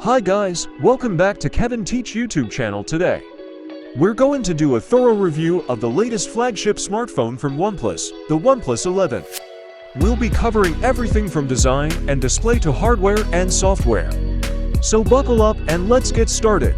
Hi guys, welcome back to Kevin Teach YouTube channel. Today we're going to do a thorough review of the latest flagship smartphone from OnePlus, the OnePlus 11. We'll be covering everything from design and display to hardware and software. So buckle up and let's get started.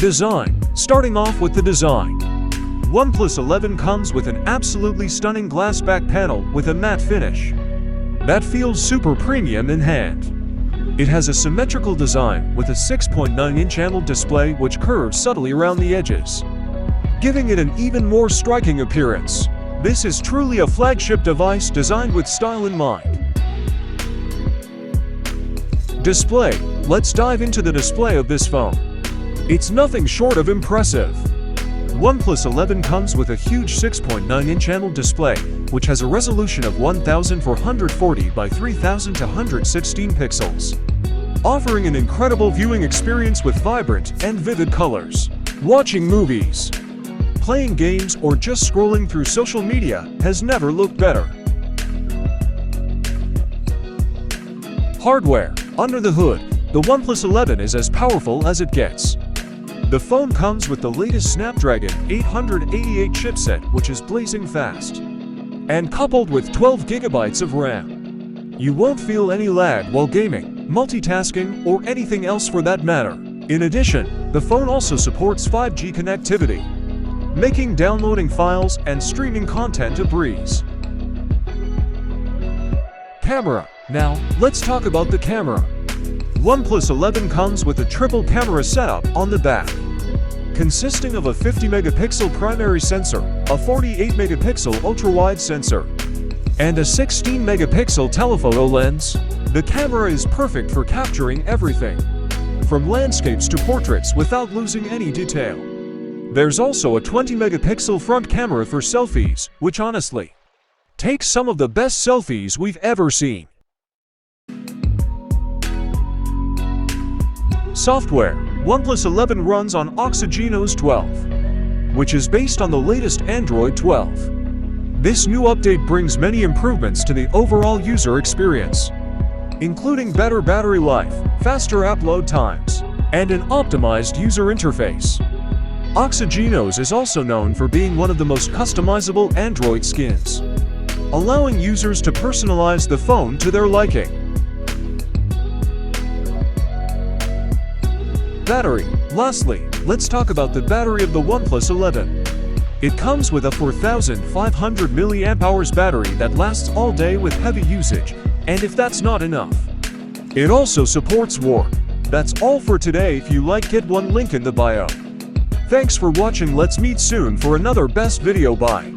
Design. Starting off with the design. OnePlus 11 comes with an absolutely stunning glass back panel with a matte finish that feels super premium in hand. It has a symmetrical design with a 6.9-inch AMOLED display which curves subtly around the edges, giving it an even more striking appearance. This is truly a flagship device designed with style in mind. Display. Let's dive into the display of this phone. It's nothing short of impressive. OnePlus 11 comes with a huge 6.9-inch AMOLED display, which has a resolution of 1440 by 3216 pixels, offering an incredible viewing experience with vibrant and vivid colors. Watching movies, playing games, or just scrolling through social media has never looked better. Hardware. Under the hood, the OnePlus 11 is as powerful as it gets. The phone comes with the latest Snapdragon 888 chipset, which is blazing fast, and coupled with 12 GB of RAM. You won't feel any lag while gaming, multitasking, or anything else for that matter. In addition, the phone also supports 5G connectivity, making downloading files and streaming content a breeze. Camera. Now, let's talk about the camera. OnePlus 11 comes with a triple camera setup on the back, consisting of a 50-megapixel primary sensor, a 48-megapixel ultra-wide sensor, and a 16-megapixel telephoto lens. The camera is perfect for capturing everything, from landscapes to portraits without losing any detail. There's also a 20-megapixel front camera for selfies, which honestly takes some of the best selfies we've ever seen. Software. OnePlus 11 runs on Exynos 12, which is based on the latest Android 12. This new update brings many improvements to the overall user experience, including better battery life, faster upload times, and an optimized user interface. Exynos is also known for being one of the most customizable Android skins, allowing users to personalize the phone to their liking. Battery. Lastly, let's talk about the battery of the OnePlus 11. It comes with a 4500 mAh battery that lasts all day with heavy usage, and if that's not enough, it also supports warp. That's all for today. If you like, get one link in the bio. Thanks for watching. Let's meet soon for another best video. Bye.